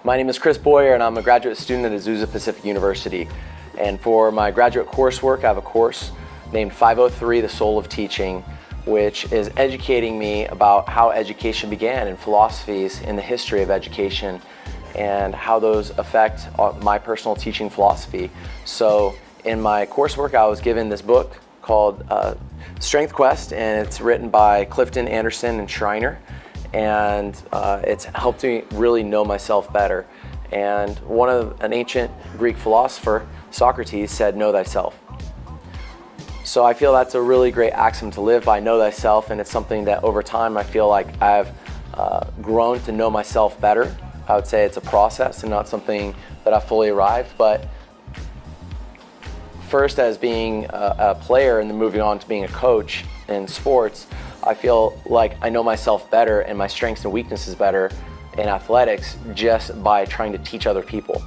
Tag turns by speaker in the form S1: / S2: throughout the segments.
S1: My name is Chris Boyer and I'm a graduate student at Azusa Pacific University. And for my graduate coursework, I have a course named 503, The Soul of Teaching, which is educating me about how education began and philosophies in the history of education and how those affect my personal teaching philosophy. So in my coursework, I was given this book called Strength Quest, and it's written by Clifton Anderson and Schreiner. And it's helped me really know myself better. And an ancient Greek philosopher, Socrates, said, "Know thyself." So I feel that's a really great axiom to live by, know thyself, and it's something that over time I feel like I've grown to know myself better. I would say it's a process and not something that I've fully arrived, but first as being a player and then moving on to being a coach in sports, I feel like I know myself better and my strengths and weaknesses better in athletics just by trying to teach other people.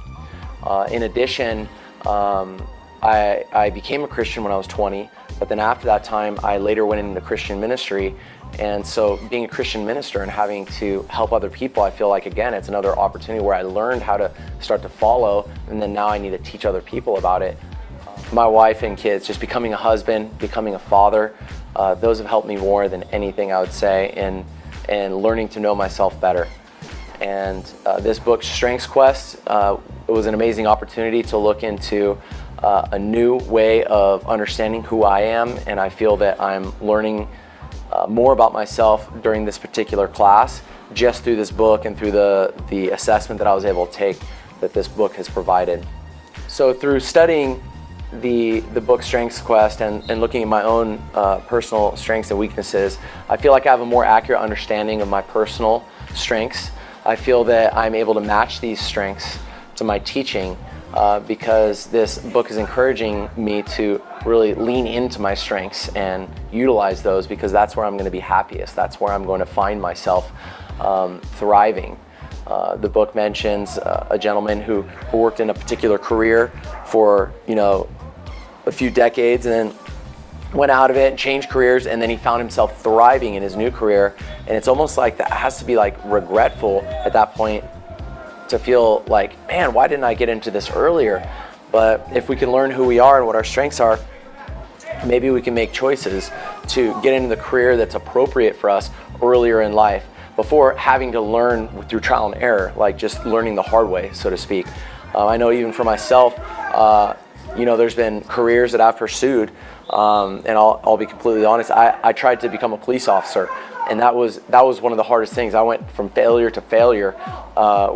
S1: In addition, I became a Christian when I was 20, but then after that time, I later went into Christian ministry. And so being a Christian minister and having to help other people, I feel like, again, it's another opportunity where I learned how to start to follow, and then now I need to teach other people about it. My wife and kids, just becoming a husband, becoming a father, those have helped me more than anything, I would say, in learning to know myself better. And this book, Strength Quest, it was an amazing opportunity to look into a new way of understanding who I am, and I feel that I'm learning more about myself during this particular class just through this book and through the assessment that I was able to take that this book has provided. So through studying the book Strength Quest and looking at my own personal strengths and weaknesses, I feel like I have a more accurate understanding of my personal strengths. I feel that I'm able to match these strengths to my teaching because this book is encouraging me to really lean into my strengths and utilize those, because that's where I'm going to be happiest. That's where I'm going to find myself thriving. The book mentions a gentleman who worked in a particular career for, a few decades and then went out of it and changed careers, and then he found himself thriving in his new career. And it's almost like that has to be like regretful at that point to feel like, man, why didn't I get into this earlier? But if we can learn who we are and what our strengths are, maybe we can make choices to get into the career that's appropriate for us earlier in life before having to learn through trial and error, like just learning the hard way, so to speak. I know even for myself, there's been careers that I've pursued, and I'll be completely honest, I tried to become a police officer, and that was one of the hardest things. I went from failure to failure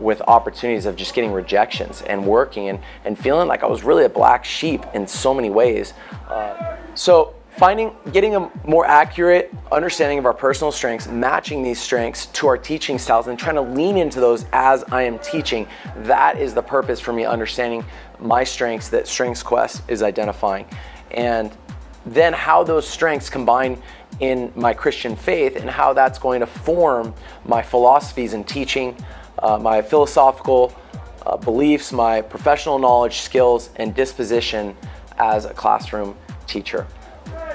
S1: with opportunities of just getting rejections and working and feeling like I was really a black sheep in so many ways. So getting a more accurate understanding of our personal strengths, matching these strengths to our teaching styles and trying to lean into those as I am teaching, that is the purpose for me understanding my strengths that Strengths Quest is identifying. And then how those strengths combine in my Christian faith and how that's going to form my philosophies in teaching, my philosophical beliefs, my professional knowledge, skills, and disposition as a classroom teacher.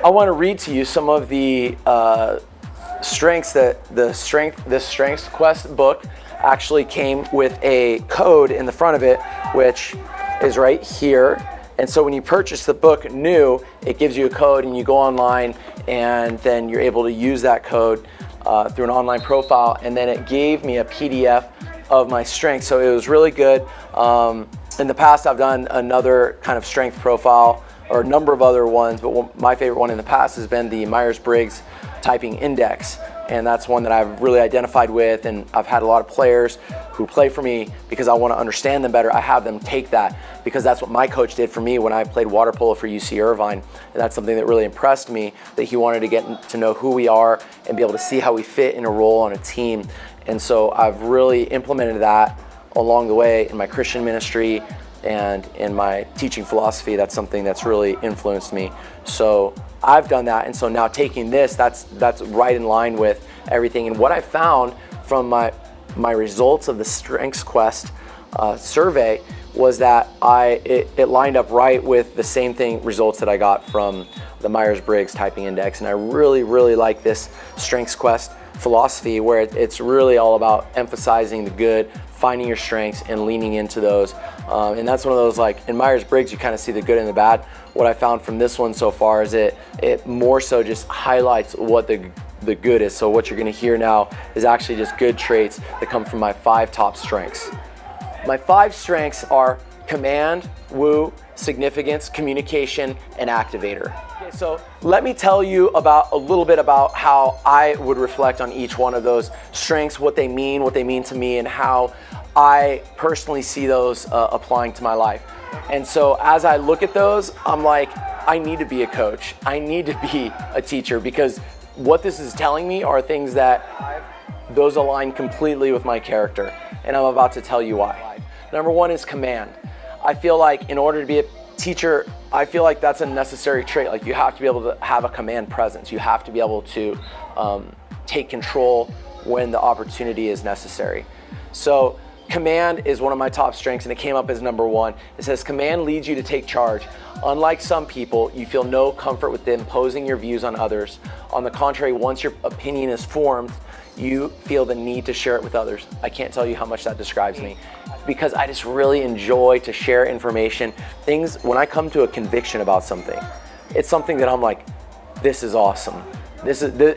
S1: I want to read to you some of the strengths that this Strengths Quest book actually came with a code in the front of it, which is right here. And so when you purchase the book new, it gives you a code and you go online and then you're able to use that code through an online profile. And then it gave me a PDF of my strengths. So it was really good. In the past, I've done another kind of strength profile or a number of other ones, but my favorite one in the past has been the Myers-Briggs Typing Index. And that's one that I've really identified with, and I've had a lot of players who play for me because I want to understand them better. I have them take that because that's what my coach did for me when I played water polo for UC Irvine. And that's something that really impressed me, that he wanted to get to know who we are and be able to see how we fit in a role on a team. And so I've really implemented that along the way in my Christian ministry and in my teaching philosophy. That's something that's really influenced me. So I've done that, and so now taking this, that's right in line with everything. And what I found from my results of the Strengths Quest survey was that it lined up right with the same results that I got from the Myers-Briggs Typing Index. And I really, really like this Strengths Quest philosophy, where it's really all about emphasizing the good finding your strengths and leaning into those. And that's one of those, like in Myers-Briggs, you kind of see the good and the bad. What I found from this one so far is it more so just highlights what the good is. So what you're gonna hear now is actually just good traits that come from my 5 top strengths. My 5 strengths are command, woo, significance, communication, and activator. Okay, so let me tell you a little bit about how I would reflect on each one of those strengths, what they mean to me, and how I personally see those applying to my life. And so as I look at those, I'm like, I need to be a coach. I need to be a teacher, because what this is telling me are things that those align completely with my character. And I'm about to tell you why. Number 1 is command. I feel like in order to be a teacher, I feel like that's a necessary trait. Like, you have to be able to have a command presence. You have to be able to take control when the opportunity is necessary. So command is one of my top strengths, and it came up as number 1. It says, command leads you to take charge. Unlike some people, you feel no comfort with imposing your views on others. On the contrary, once your opinion is formed, you feel the need to share it with others. I can't tell you how much that describes me, because I just really enjoy to share information. When I come to a conviction about something, it's something that I'm like, this is awesome.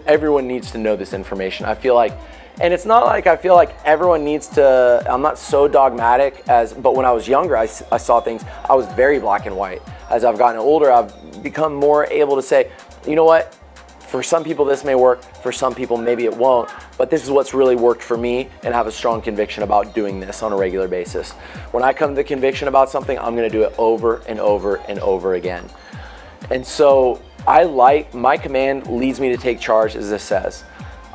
S1: Everyone needs to know this information. I feel like, and it's not like I feel like everyone needs to, I'm not so dogmatic but when I was younger, I saw things, I was very black and white. As I've gotten older, I've become more able to say, you know what? For some people this may work, for some people maybe it won't, but this is what's really worked for me, and have a strong conviction about doing this on a regular basis. When I come to the conviction about something, I'm gonna do it over and over and over again. And so my command leads me to take charge, as this says.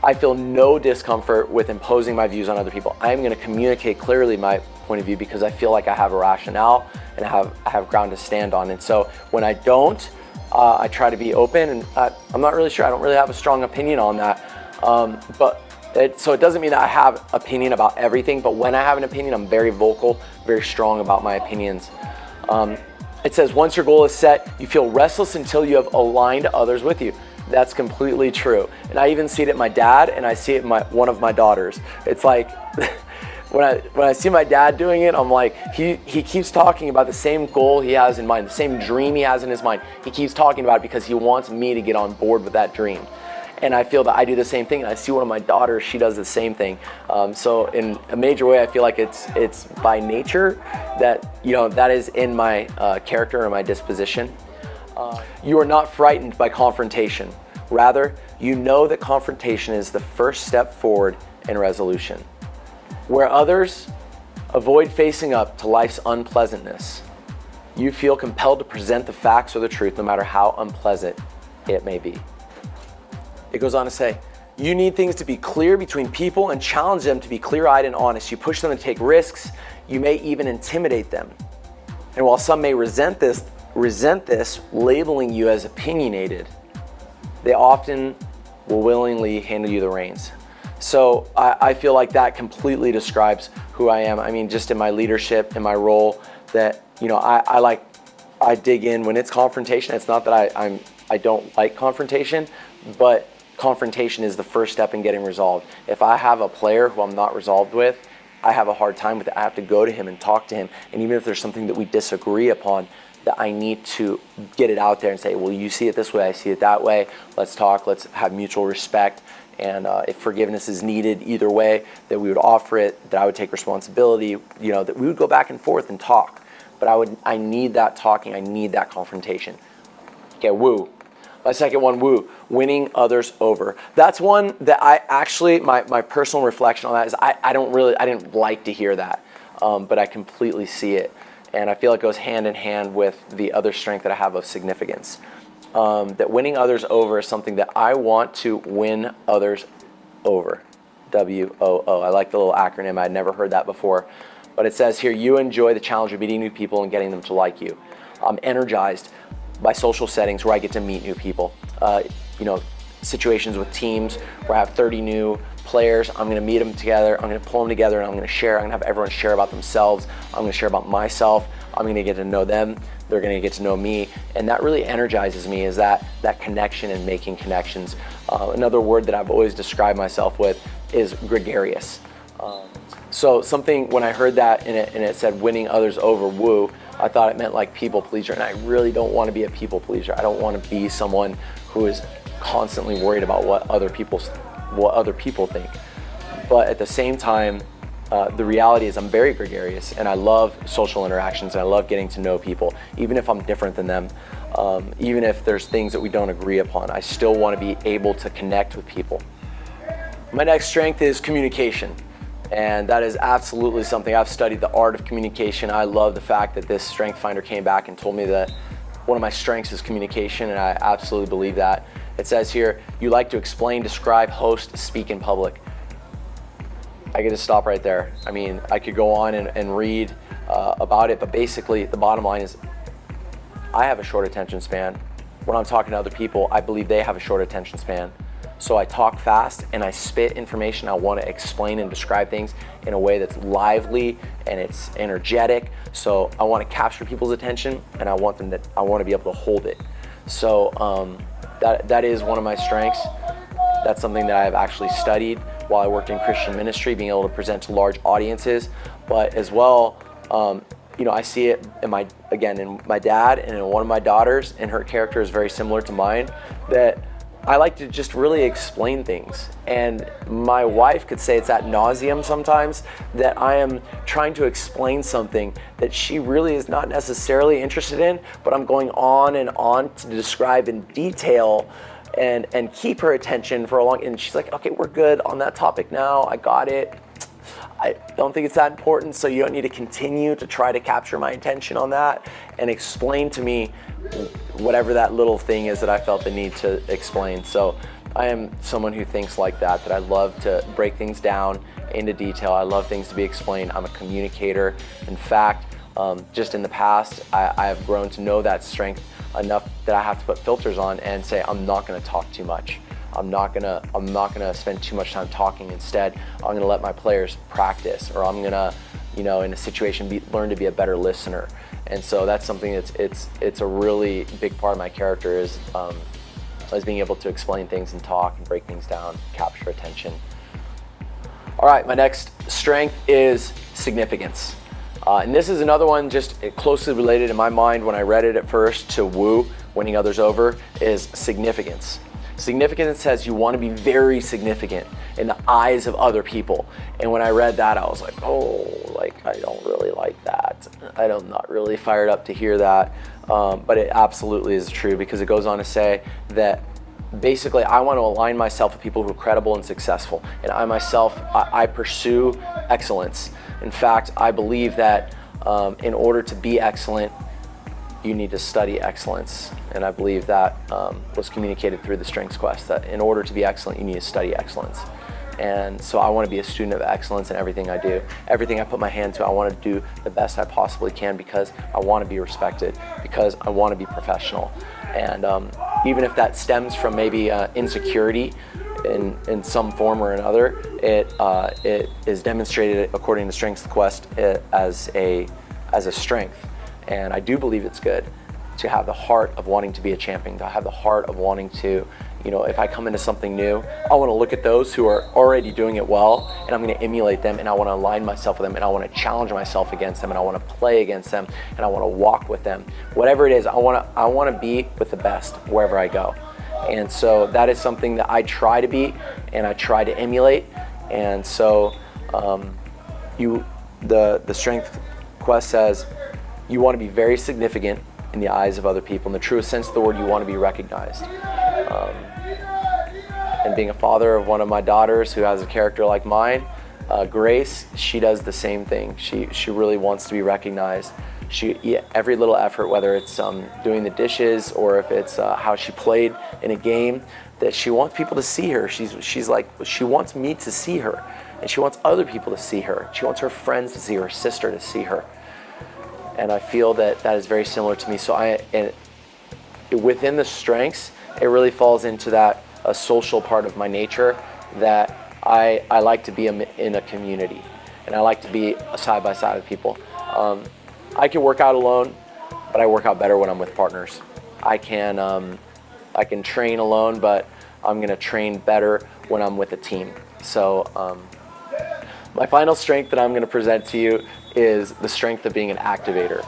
S1: I feel no discomfort with imposing my views on other people. I'm gonna communicate clearly my point of view, because I feel like I have a rationale and I have ground to stand on. And so when I don't, I try to be open, and I'm not really sure. I don't really have a strong opinion on that. So it doesn't mean that I have opinion about everything, but when I have an opinion, I'm very vocal, very strong about my opinions. It says, once your goal is set, you feel restless until you have aligned others with you. That's completely true. And I even see it in my dad, and I see it in one of my daughters. It's like, when I see my dad doing it, I'm like, he keeps talking about the same goal he has in mind, the same dream he has in his mind. He keeps talking about it because he wants me to get on board with that dream. And I feel that I do the same thing. And I see one of my daughters, she does the same thing. So in a major way, I feel like it's by nature that, that is in my character and my disposition. You are not frightened by confrontation. Rather, you know that confrontation is the first step forward in resolution. Where others avoid facing up to life's unpleasantness, you feel compelled to present the facts or the truth, no matter how unpleasant it may be. It goes on to say, you need things to be clear between people and challenge them to be clear-eyed and honest. You push them to take risks. You may even intimidate them. And while some may resent this, labeling you as opinionated, they often will willingly handle you the reins. So I feel like that completely describes who I am. I mean, just in my leadership, in my role, that I dig in when it's confrontation. It's not that I don't like confrontation, but confrontation is the first step in getting resolved. If I have a player who I'm not resolved with, I have a hard time with it. I have to go to him and talk to him. And even if there's something that we disagree upon, that I need to get it out there and say, well, you see it this way, I see it that way. Let's talk, let's have mutual respect. And if forgiveness is needed either way, that we would offer it, that I would take responsibility, that we would go back and forth and talk. But I need that talking, I need that confrontation. Okay, woo. My second one, woo, winning others over. That's one that I actually, my personal reflection on that is I didn't like to hear that, but I completely see it. And I feel it goes hand in hand with the other strength that I have of significance. That winning others over is something that I want to win others over. WOO. I like the little acronym. I'd never heard that before. But it says here, you enjoy the challenge of meeting new people and getting them to like you. I'm energized by social settings where I get to meet new people. Situations with teams where I have 30 new players, I'm gonna meet them together, I'm gonna pull them together, and I'm gonna have everyone share about themselves, I'm gonna share about myself, I'm gonna get to know them, they're gonna get to know me, and that really energizes me, is that connection and making connections. Another word that I've always described myself with is gregarious. So something, when I heard that and it said winning others over, woo, I thought it meant like people pleaser, and I really don't want to be a people pleaser. I don't want to be someone who is constantly worried about what other people think. But at the same time, the reality is I'm very gregarious, and I love social interactions, and I love getting to know people, even if I'm different than them, even if there's things that we don't agree upon. I still want to be able to connect with people. My next strength is communication. And that is absolutely something. I've studied the art of communication. I love the fact that this strength finder came back and told me that one of my strengths is communication, and I absolutely believe that. It says here, you like to explain, describe, host, speak in public. I get to stop right there. I mean, I could go on and read about it, but basically the bottom line is I have a short attention span. When I'm talking to other people, I believe they have a short attention span. So I talk fast and I spit information. I want to explain and describe things in a way that's lively and it's energetic. So I want to capture people's attention, and I want to be able to hold it. So that is one of my strengths. That's something that I've actually studied while I worked in Christian ministry, being able to present to large audiences. But as well, I see it in my dad and in one of my daughters, and her character is very similar to mine, that I like to just really explain things. And my wife could say it's ad nauseum sometimes that I am trying to explain something that she really is not necessarily interested in, but I'm going on and on to describe in detail and keep her attention for a long, and she's like, okay, we're good on that topic now, I got it. I don't think it's that important, so you don't need to continue to try to capture my attention on that and explain to me whatever that little thing is that I felt the need to explain. So I am someone who thinks like that I love to break things down into detail. I love things to be explained. I'm a communicator. In fact, just in the past, I have grown to know that strength enough that I have to put filters on and say, I'm not gonna talk too much. I'm not gonna spend too much time talking. Instead, I'm gonna let my players practice, or I'm gonna, in a situation, learn to be a better listener. And so that's something it's a really big part of my character is being able to explain things and talk and break things down, capture attention. All right, my next strength is significance. And this is another one just closely related in my mind when I read it at first to woo, winning others over, is significance. Significance says you want to be very significant in the eyes of other people. And when I read that, I was like, I don't really like that. I'm not really fired up to hear that. But it absolutely is true, because it goes on to say that basically I want to align myself with people who are credible and successful. And I myself, I pursue excellence. In fact, I believe that in order to be excellent, you need to study excellence. And I believe that was communicated through the Strengths Quest, that in order to be excellent, you need to study excellence. And so I want to be a student of excellence in everything I do. Everything I put my hand to, I want to do the best I possibly can, because I want to be respected, because I want to be professional. And even if that stems from maybe insecurity in some form or another, it is demonstrated according to Strengths Quest as a strength. And I do believe it's good to have the heart of wanting to be a champion, to have the heart of wanting to, if I come into something new, I want to look at those who are already doing it well, and I'm going to emulate them, and I want to align myself with them, and I want to challenge myself against them, and I want to play against them, and I want to walk with them. Whatever it is, I want to be with the best wherever I go. And so that is something that I try to be, and I try to emulate. And so the Strength Quest says you want to be very significant in the eyes of other people. In the truest sense of the word, you want to be recognized. And being a father of one of my daughters who has a character like mine, Grace, she does the same thing. She really wants to be recognized. Every little effort, whether it's doing the dishes or if it's how she played in a game, that she wants people to see her. She's like, she wants me to see her, and she wants other people to see her. She wants her friends to see her sister to see her. And I feel that is very similar to me. So within the strengths, it really falls into that a social part of my nature, that I like to be in a community, and I like to be side by side with people. I can work out alone, but I work out better when I'm with partners. I can train alone, but I'm gonna train better when I'm with a team. So My final strength that I'm going to present to you is the strength of being an activator.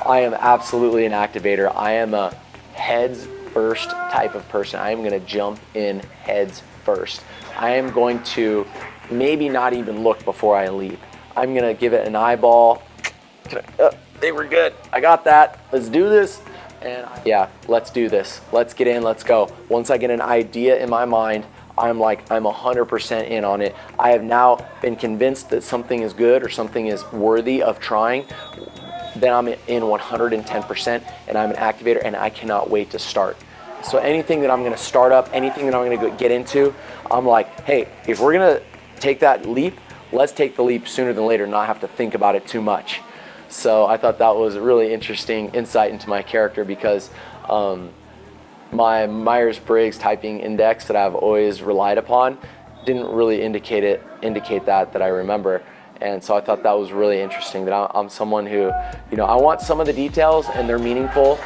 S1: I am absolutely an activator. I am a heads first type of person. I am going to jump in heads first. I am going to maybe not even look before I leap. I'm going to give it an eyeball. They were good. I got that. Let's do this. And yeah, let's do this. Let's get in. Let's go. Once I get an idea in my mind, I'm 100% in on it. I have now been convinced that something is good or something is worthy of trying. Then I'm in 110%, and I'm an activator, and I cannot wait to start. So anything that I'm going to start up, anything that I'm going to get into, I'm like, hey, if we're going to take that leap, let's take the leap sooner than later, not have to think about it too much. So I thought that was a really interesting insight into my character, because my Myers-Briggs typing index that I've always relied upon didn't really indicate that I remember. And so I thought that was really interesting, that I'm someone who, I want some of the details and they're meaningful,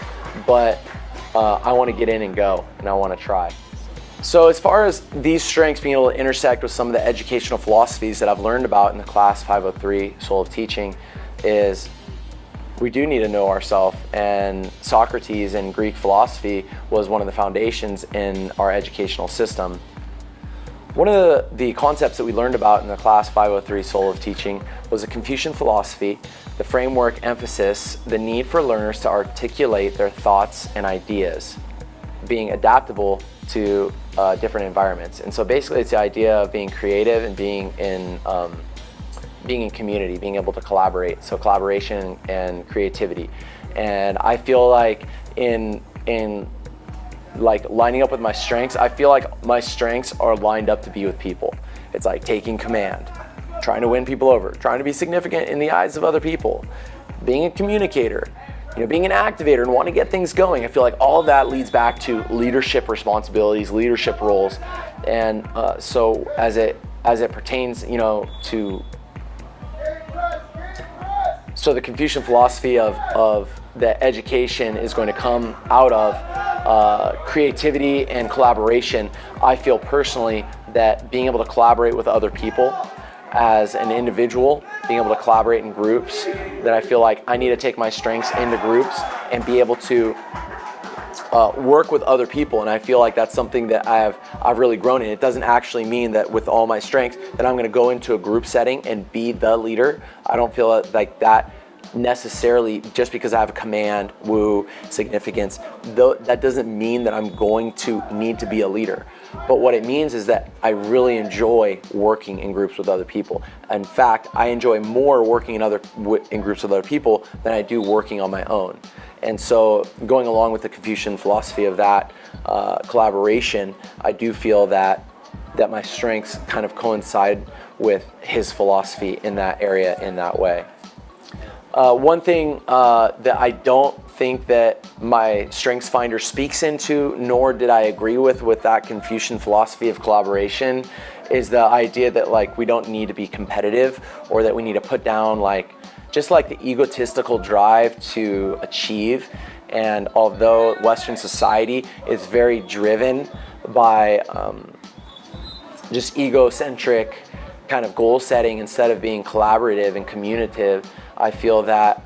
S1: but I want to get in and go, and I want to try. So as far as these strengths being able to intersect with some of the educational philosophies that I've learned about in the Class 503 Soul of Teaching, is we do need to know ourselves, and Socrates and Greek philosophy was one of the foundations in our educational system. One of the concepts that we learned about in the Class 503 Soul of Teaching was the Confucian philosophy, the framework emphasis, the need for learners to articulate their thoughts and ideas, being adaptable to different environments. And so basically it's the idea of being creative and being in community, being able to collaborate. So collaboration and creativity. And I feel like in lining up with my strengths, I feel like my strengths are lined up to be with people. It's like taking command, trying to win people over, trying to be significant in the eyes of other people, being a communicator, being an activator and wanting to get things going. I feel like all of that leads back to leadership responsibilities, leadership roles. And so as it pertains, so the Confucian philosophy of that education is going to come out of creativity and collaboration. I feel personally that being able to collaborate with other people as an individual, being able to collaborate in groups, that I feel like I need to take my strengths into groups and be able to work with other people. And I feel like that's something that I've really grown in. It doesn't actually mean that with all my strengths that I'm going to go into a group setting and be the leader. I don't feel like that necessarily, just because I have a command, significance, though that doesn't mean that I'm going to need to be a leader. But what it means is that I really enjoy working in groups with other people. In fact, I enjoy more working in groups with other people than I do working on my own. And so going along with the Confucian philosophy of that collaboration, I do feel that my strengths kind of coincide with his philosophy in that area, in that way. One thing that I don't think that my Strengths Finder speaks into, nor did I agree with that Confucian philosophy of collaboration, is the idea that we don't need to be competitive, or that we need to put down just the egotistical drive to achieve. And although Western society is very driven by just egocentric kind of goal setting instead of being collaborative and communicative, I feel that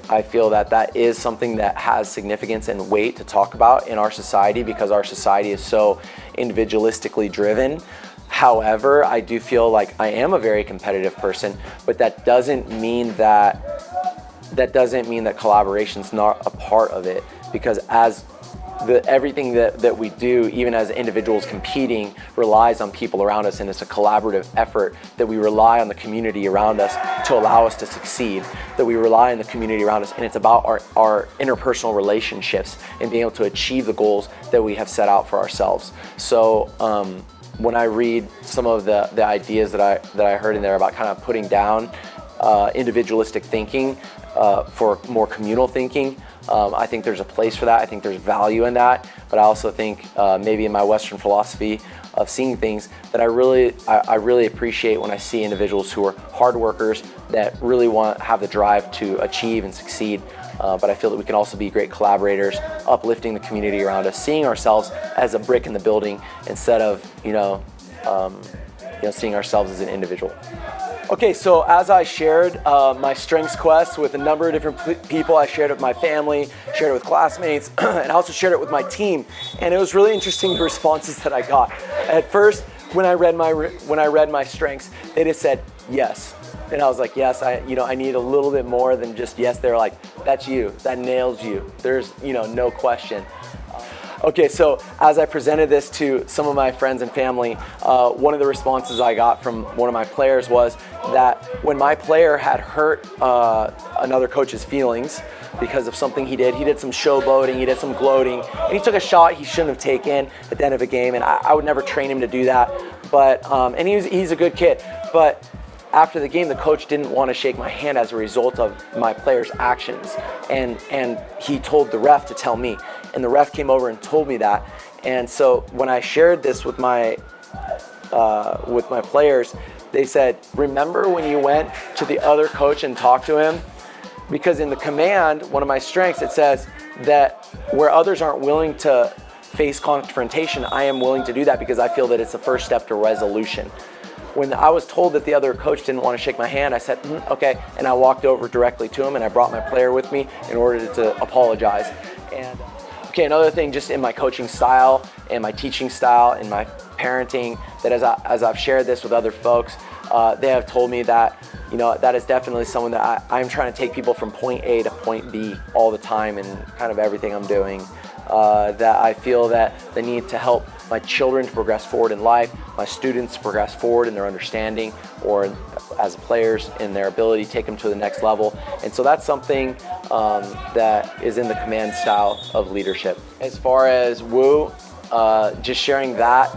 S1: that is something that has significance and weight to talk about in our society, because our society is so individualistically driven. However, I do feel like I am a very competitive person, but that doesn't mean that collaboration's not a part of it, because everything that we do, even as individuals competing, relies on people around us, and it's a collaborative effort that we rely on the community around us to allow us to succeed, that we rely on the community around us, and it's about our interpersonal relationships and being able to achieve the goals that we have set out for ourselves. So when I read some of the ideas that I heard in there about kind of putting down individualistic thinking for more communal thinking, I think there's a place for that. I think there's value in that. But I also think maybe in my Western philosophy of seeing things, that I really appreciate when I see individuals who are hard workers that really have the drive to achieve and succeed. But I feel that we can also be great collaborators, uplifting the community around us, seeing ourselves as a brick in the building instead of seeing ourselves as an individual. Okay, so as I shared my strengths quest with a number of different people, I shared it with my family, shared it with classmates, and I also shared it with my team. And it was really interesting the responses that I got. At first, when I read my strengths, they just said yes, and I was like, yes, I need a little bit more than just yes. They're like, that's you, that nails you. There's no question. Okay, so as I presented this to some of my friends and family, one of the responses I got from one of my players was that when my player had hurt another coach's feelings because of something he did some showboating, he did some gloating, and he took a shot he shouldn't have taken at the end of a game, and I would never train him to do that, but and he's a good kid, but after the game, the coach didn't want to shake my hand as a result of my player's actions, and he told the ref to tell me, and the ref came over and told me that. And so when I shared this with my players, they said, remember when you went to the other coach and talked to him? Because in the command, one of my strengths, it says that where others aren't willing to face confrontation, I am willing to do that because I feel that it's the first step to resolution. When I was told that the other coach didn't want to shake my hand, I said, okay, and I walked over directly to him and I brought my player with me in order to apologize. And okay, another thing just in my coaching style and my teaching style and my parenting, that as I've shared this with other folks, they have told me that, that is definitely someone that I'm trying to take people from point A to point B all the time in kind of everything I'm doing. That I feel that the need to help my children to progress forward in life, my students to progress forward in their understanding, or as players in their ability to take them to the next level. And so that's something that is in the command style of leadership. As far as Woo, just sharing that,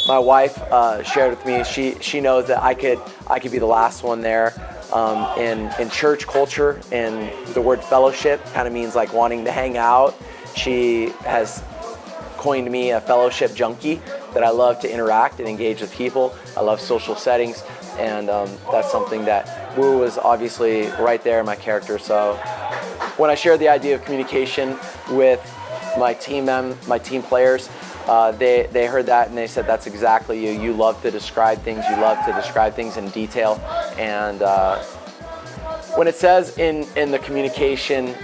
S1: my wife shared with me, she knows that I could be the last one there. In church culture, and the word fellowship kind of means like wanting to hang out. She has coined me a fellowship junkie, that I love to interact and engage with people. I love social settings, and that's something that Woo was obviously right there in my character. So when I shared the idea of communication with my team players, they heard that and they said, that's exactly you. You love to describe things. You love to describe things in detail. And when it says in the communication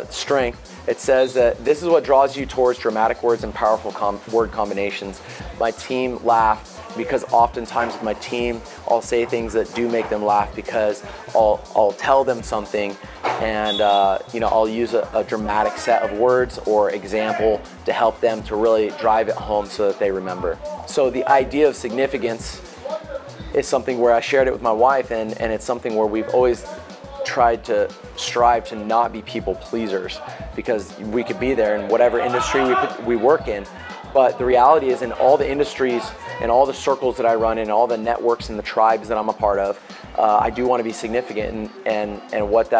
S1: strength, it says that this is what draws you towards dramatic words and powerful word combinations. My team laughed because oftentimes with my team, I'll say things that do make them laugh because I'll tell them something and I'll use a dramatic set of words or example to help them to really drive it home so that they remember. So the idea of significance is something where I shared it with my wife, and it's something where we've always tried to strive to not be people pleasers, because we could be there in whatever industry we work in. But the reality is, in all the industries and all the circles that I run in, all the networks and the tribes that I'm a part of, I do want to be significant. And what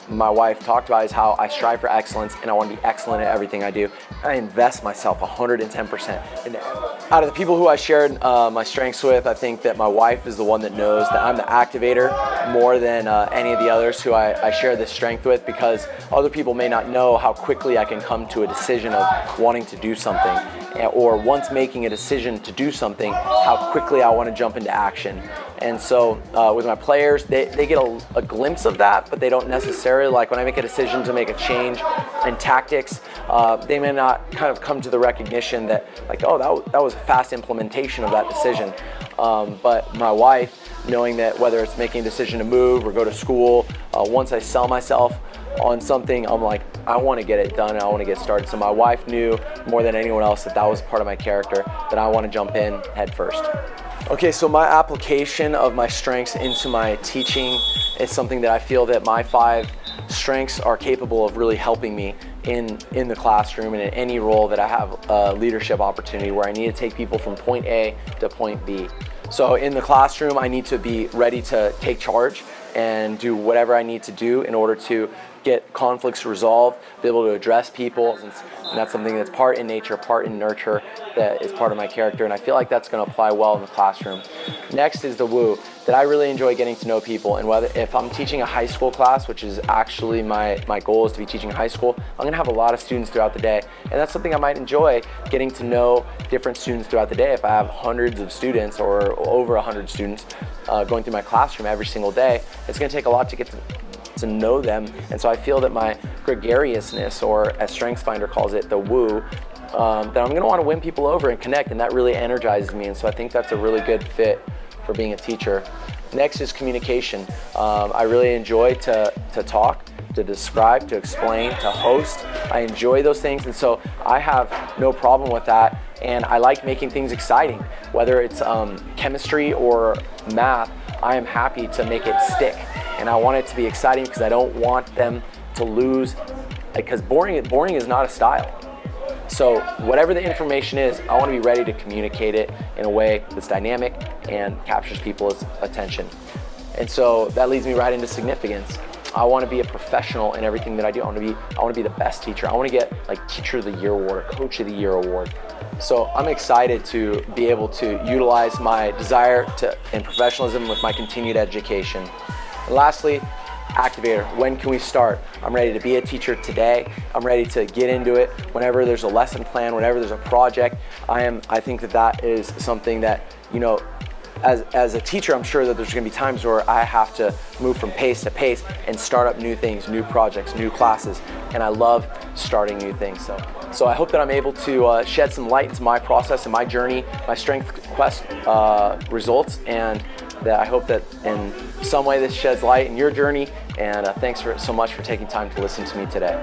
S1: my wife talked about is how I strive for excellence, and I want to be excellent at everything I do. I invest myself 110% in it. Out of the people who I shared my strengths with, I think that my wife is the one that knows that I'm the activator more than any of the others who I share this strength with, because other people may not know how quickly I can come to a decision of wanting to do something, or once making a decision to do something, how quickly I want to jump into action. And so with my players, they get a glimpse of that, but they don't necessarily, like when I make a decision to make a change in tactics, they may not kind of come to the recognition that like, oh, that was a fast implementation of that decision. But my wife, knowing that whether it's making a decision to move or go to school, once I sell myself on something, I'm like, I want to get it done and I want to get started. So my wife knew more than anyone else that was part of my character, that I want to jump in head first. Okay, so my application of my strengths into my teaching is something that I feel that my 5 strengths are capable of really helping me in the classroom and in any role that I have a leadership opportunity where I need to take people from point A to point B. So in the classroom, I need to be ready to take charge and do whatever I need to do in order to get conflicts resolved, be able to address people, and that's something that's part in nature, part in nurture, that is part of my character, and I feel like that's going to apply well in the classroom. Next is the woo, that I really enjoy getting to know people, and if I'm teaching a high school class, which is actually my goal is to be teaching high school, I'm going to have a lot of students throughout the day, and that's something I might enjoy, getting to know different students throughout the day. If I have hundreds of students or over 100 students going through my classroom every single day, it's going to take a lot to get to know them, and so I feel that my gregariousness, or as StrengthsFinder calls it, the woo, that I'm going to want to win people over and connect, and that really energizes me, and so I think that's a really good fit for being a teacher. Next is communication. I really enjoy to talk, to describe, to explain, to host. I enjoy those things, and so I have no problem with that, and I like making things exciting. Whether it's chemistry or math, I am happy to make it stick, and I want it to be exciting because I don't want them to lose, because boring is not a style. So whatever the information is, I want to be ready to communicate it in a way that's dynamic and captures people's attention. And so that leads me right into significance. I want to be a professional in everything that I do. I want to be the best teacher. I want to get like Teacher of the Year award, or Coach of the Year award. So I'm excited to be able to utilize my desire and professionalism with my continued education. And lastly, activator. When can we start? I'm ready to be a teacher today. I'm ready to get into it whenever there's a lesson plan, whenever there's a project. I think that is something that, as a teacher, I'm sure that there's going to be times where I have to move from pace to pace and start up new things, new projects, new classes, and I love starting new things. So I hope that I'm able to shed some light into my process and my journey, my Strength Quest results, and that I hope that in some way this sheds light in your journey, and thanks so much for taking time to listen to me today.